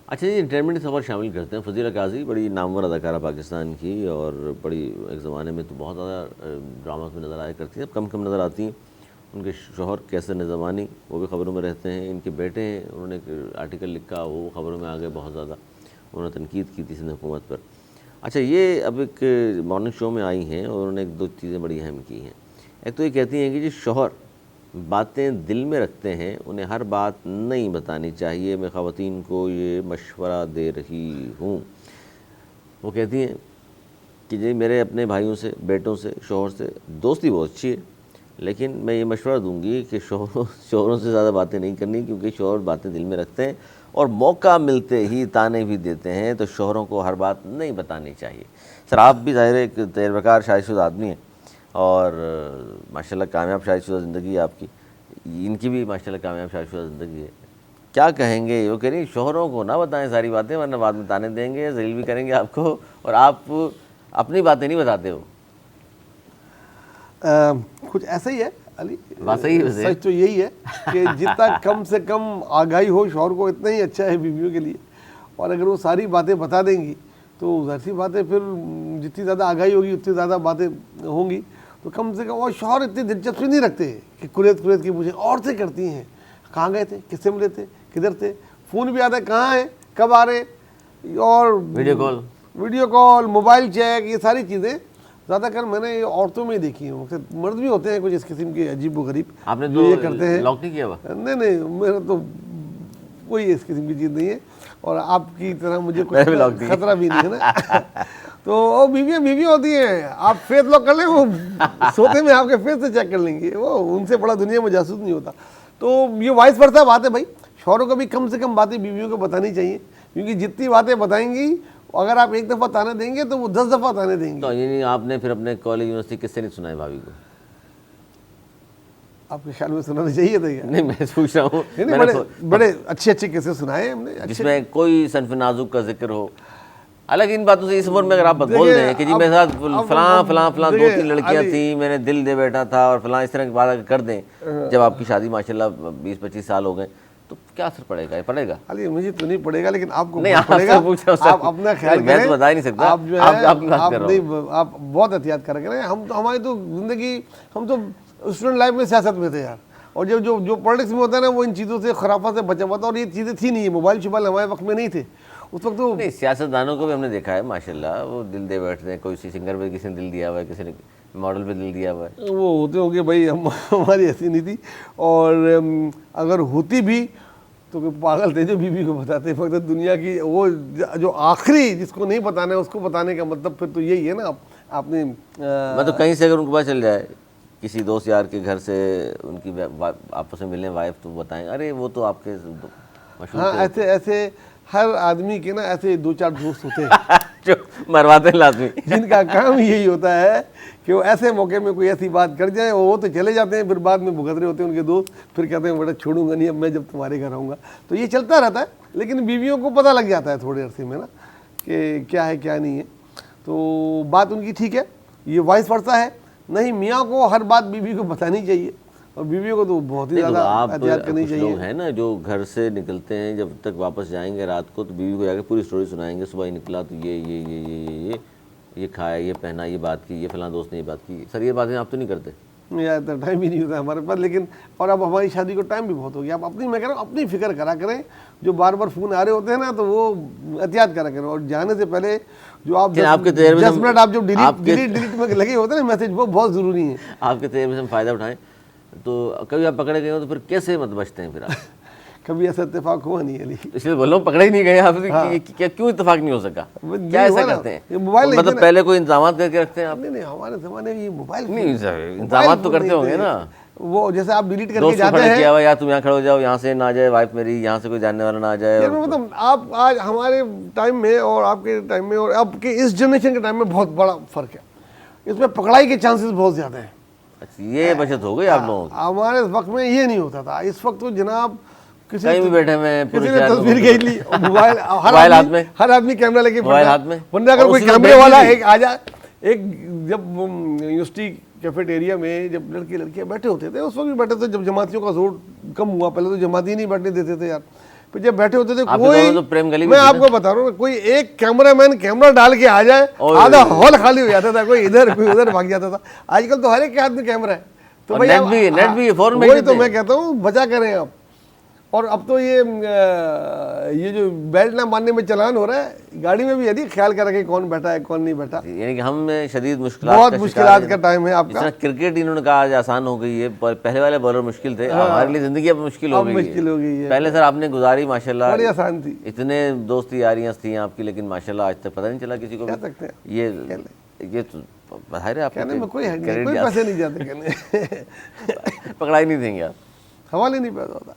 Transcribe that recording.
अच्छा जी, एंटरटेनमेंट खबर शामिल करते हैं। फजीला काजी बड़ी नामवर अदाकारा पाकिस्तान की, और बड़ी एक ज़माने में तो बहुत ज़्यादा ड्रामास में नज़र आया करती हैं, अब कम कम नज़र आती हैं। उनके शौहर कैसर निज़ामानी वो भी ख़बरों में रहते हैं। इनके बेटे हैं, उन्होंने एक आर्टिकल लिखा, वो ख़बरों में आ गए बहुत ज़्यादा। उन्होंने तनकीद की थी सिंध हुकूमत पर। अच्छा, ये अब एक मॉर्निंग शो में आई हैं और उन्होंने एक दो चीज़ें बड़ी अहम की हैं। एक तो ये कहती हैं कि जो शौहर बातें दिल में रखते हैं उन्हें हर बात नहीं बतानी चाहिए, मैं ख़वातीन को ये मशवरा दे रही हूँ। वो कहती हैं कि जी मेरे अपने भाइयों से, बेटों से, शौहर से दोस्ती बहुत अच्छी है, लेकिन मैं ये मशवरा दूंगी कि शौहरों से ज़्यादा बातें नहीं करनी, क्योंकि शौहर बातें दिल में रखते हैं और मौका मिलते ही ताने भी देते हैं, तो शौहरों को हर बात नहीं बतानी चाहिए। सर, आप भी ज़ाहिर एक तजर्बाकार शादीशुदा आदमी हैं और माशाल्लाह कामयाब शादीशुदा ज़िंदगी है आपकी, इनकी भी माशाल्लाह कामयाब शादीशुदा ज़िंदगी है। क्या कहेंगे? वो कह रही शौहरों को ना बताएं सारी बातें, वरना बाद में ताने देंगे, जलील भी करेंगे आपको, और आप अपनी बातें नहीं बताते हो। कुछ ऐसा ही है अली, बात सही है। सच तो यही है कि जितना कम से कम आगाही हो शौहर को, इतना ही अच्छा है बीवियों के लिए। और अगर वो सारी बातें बता देंगी तो जाहिर सी बातें, फिर जितनी ज़्यादा आगाही होगी उतनी ज़्यादा बातें होंगी। तो कम से कम, और शौहर इतनी दिलचस्पी नहीं रखते कि कुरेद कुरेद की मुझे औरतें करती हैं, कहाँ गए थे, किससे मिले थे, किधर थे, फ़ोन भी आता है कहाँ है, कब आ रहे, और वीडियो कॉल, मोबाइल चेक, ये सारी चीज़ें ज़्यादातर मैंने औरतों में ही देखी हैं। मर्द भी होते हैं कुछ इस किस्म के अजीब व गरीब, आपने जो तो ये करते हैं। लॉक नहीं किया हुआ? नहीं, मेरा तो कोई इस किस्म की चीज़ नहीं है, और आपकी तरह मुझे कोई खतरा भी नहीं है ना। तो वो बीवियाँ होती हैं, आप फेस लॉक कर लें, वो सोते में आपके फेस से चेक कर लेंगे, वो उनसे बड़ा दुनिया में जासूस नहीं होता। तो ये वाइस वर्सा बात है भाई, शौहरों को भी कम से कम बातें बीवियों को बतानी चाहिए, क्योंकि जितनी बातें बताएंगी, अगर आप एक दफ़ा ताने देंगे तो वो 10 दफ़ा ताने देंगे। तो ये नहीं, आपने फिर अपने कॉलेज यूनिवर्सिटी किससे नहीं सुनाए भाभी को? आपके ख्याल में सुनाना चाहिए था क्या? नहीं, मैं पूछ रहा हूँ। बड़े अच्छे किस्से सुनाए हमने, जिसमें कोई सनफ नाजुक का जिक्र हो। अलग इन बातों से इस उम्र में अगर आप बोल दें कि जी मेरे साथ फलां 2-3 लड़कियां थी, मैंने दिल दे बैठा था, और फलां, इस तरह की बात अगर कर दें जब आपकी शादी माशाल्लाह 20-25 साल हो गए, तो क्या असर पड़ेगा? पड़ेगा? अली मुझे तो नहीं पड़ेगा, लेकिन आपको नहीं, पड़ेगा। आप अपना ख्याल मैं तो बता ही नहीं सकता, आप जो है आप बहुत एहतियात कर रहे हैं। हम तो, हमारी तो जिंदगी, हम तो स्टूडेंट लाइफ में सियासत में थे यार, और जो पॉलिटिक्स में होता है ना, वो इन चीज़ों से खराफा से बचा हुआ था, और ये चीज़ें थी नहीं, मोबाइल शोबाइल हमारे वक्त में नहीं थे उस वक्त। तो नहीं, सियासतदानों को भी हमने देखा है माशाल्लाह, वो दिल दे बैठते हैं। कोई सिंगर पे किसी ने दिल दिया हुआ है, किसी ने मॉडल पे दिल दिया हुआ है, वो होते होंगे भाई, हमारी ऐसी नहीं थी। और अगर होती भी तो कोई पागल थे जो बीवी को बताते। फक्त दुनिया की वो जो आखिरी जिसको नहीं बताना है उसको बताने का मतलब फिर तो यही है ना। आपने मतलब कहीं से अगर उनको पता चल जाए, किसी दोस्त यार के घर से उनकी आपस में मिलने वाइफ, तो बताएं अरे वो तो आपके मशहूर। हाँ, ऐसे हर आदमी के ना ऐसे 2-4 दोस्त होते हैं जो मरवाते हैं लाजमी, जिनका काम यही होता है कि वो ऐसे मौके में कोई ऐसी बात कर जाए, वो तो चले जाते हैं, फिर बाद में भुगत रहे होते हैं उनके दोस्त, फिर कहते हैं बेटा छोड़ूंगा नहीं अब मैं जब तुम्हारे घर आऊँगा। तो ये चलता रहता है, लेकिन बीवियों को पता लग जाता है थोड़े अरसे में ना कि क्या है क्या नहीं है। तो बात उनकी ठीक है, ये वाइस वर्सा है। नहीं, मियाँ को हर बात बीवी को बतानी चाहिए, और बीवियों को तो बहुत ही ज़्यादा एहतियात करनी चाहिए। लोग हैं ना जो घर से निकलते हैं, जब तक वापस जाएंगे रात को, तो बीवी को जाकर पूरी स्टोरी सुनाएंगे, सुबह ही निकला तो ये खाया, ये पहना, ये बात की, ये फलां दोस्त ने ये बात की। सर, ये बातें आप तो नहीं करते? यार इतना टाइम ही नहीं होता हमारे पास, लेकिन और अब हमारी शादी को टाइम भी बहुत हो गया। आप अपनी, मैं कह रहा हूँ अपनी फिक्र करा करें। जो बार बार फ़ोन आ रहे होते हैं ना, तो वो एहतियात करा करें, और जाने से पहले जो आप 10 मिनट आप जो डिलीट में लगे होते हैं ना मैसेज, वो बहुत ज़रूरी है। आपके तजर्बे से हम फ़ायदा उठाएं। तो कभी आप पकड़े गए हो तो फिर कैसे मत बचते हैं फिर आप? कभी ऐसा इत्तेफाक हुआ नहीं अली, इसलिए बोल रहा हूँ पकड़े ही नहीं गए आप। क्या क्यों इत्तेफाक नहीं हो सका? क्या ऐसा करते हैं? मोबाइल मतलब पहले कोई इंतजाम करके रखते हैं आप? नहीं, हमारे ज़माने में ये मोबाइल नहीं, इंतजाम तो करते होंगे ना। वो जैसे आप डिलीट करके जाते हैं, किया हुआ, या तुम यहाँ खड़े हो जाओ, यहाँ से ना जाए वाइफ मेरी, यहाँ से कोई जानने वाला ना आ जाए। मतलब आप आज हमारे टाइम में और आपके टाइम में और आपके इस जनरेशन के टाइम में बहुत बड़ा फ़र्क है। इसमें पकड़ाई के चांसेस बहुत ज़्यादा हैं। अच्छा, ये बचत हो गई आप लोगों की। हमारे वक्त में ये नहीं होता था। इस वक्त तो जनाब कहीं भी बैठे में किसी ने तस्वीर खींच ली, मोबाइल हाथ में, हर आदमी कैमरा लेके मोबाइल हाथ में, वरना अगर कोई कैमरे वाला एक आ जाए। एक जब यूनिवर्सिटी कैफेटेरिया में जब लड़के लड़कियां बैठे होते थे, उस वक्त भी बैठे थे जब जमातियों का जोर कम हुआ। पहले तो जमाती नहीं बैठने देते थे यार, फिर जब बैठे होते थे आपके कोई, दौर में तो प्रेम गली भी मैं थी आपको बता रहा हूँ ना, कोई एक कैमरामैन कैमरा डाल के आ जाए, ओए। आधा हॉल खाली हो जाता था, कोई इधर कोई उधर भाग जाता था। आजकल तो हर एक के हाथ में कैमरा है, तो और भाई नेट अब- भी- नेट भी फौरन भेज वही तो देते मैं हैं। कहता हूँ, बचा करें आप। और अब तो ये जो बेल्ट ना मानने में चालान हो रहा है, गाड़ी में भी यदि ख्याल कर रखें कौन बैठा है कौन नहीं बैठा। यानी कि हम शदीद मुश्किलात बहुत का शिकार मुश्किलात हैं। का टाइम है आपका। जिस तरह क्रिकेट इन्होंने कहा आज आसान हो गई है, पर पहले वाले बॉलर मुश्किल थे, हमारे लिए ज़िंदगी अब मुश्किल हो अब गई मुश्किल हो गई है। पहले सर आपने गुजारी माशाल्लाह, बड़ी आसान थी, इतने दोस्ती यारियाँ थी आपकी, लेकिन माशाल्लाह आज तक पता नहीं चला किसी को कह भी। सकते हैं। ये तो बाहर है आपको कहने में कोई है नहीं, credit कोई जाता पैसे नहीं जाते कहने पकड़ाई नहीं देंगे आप। सवाल ही नहीं पैदा होता।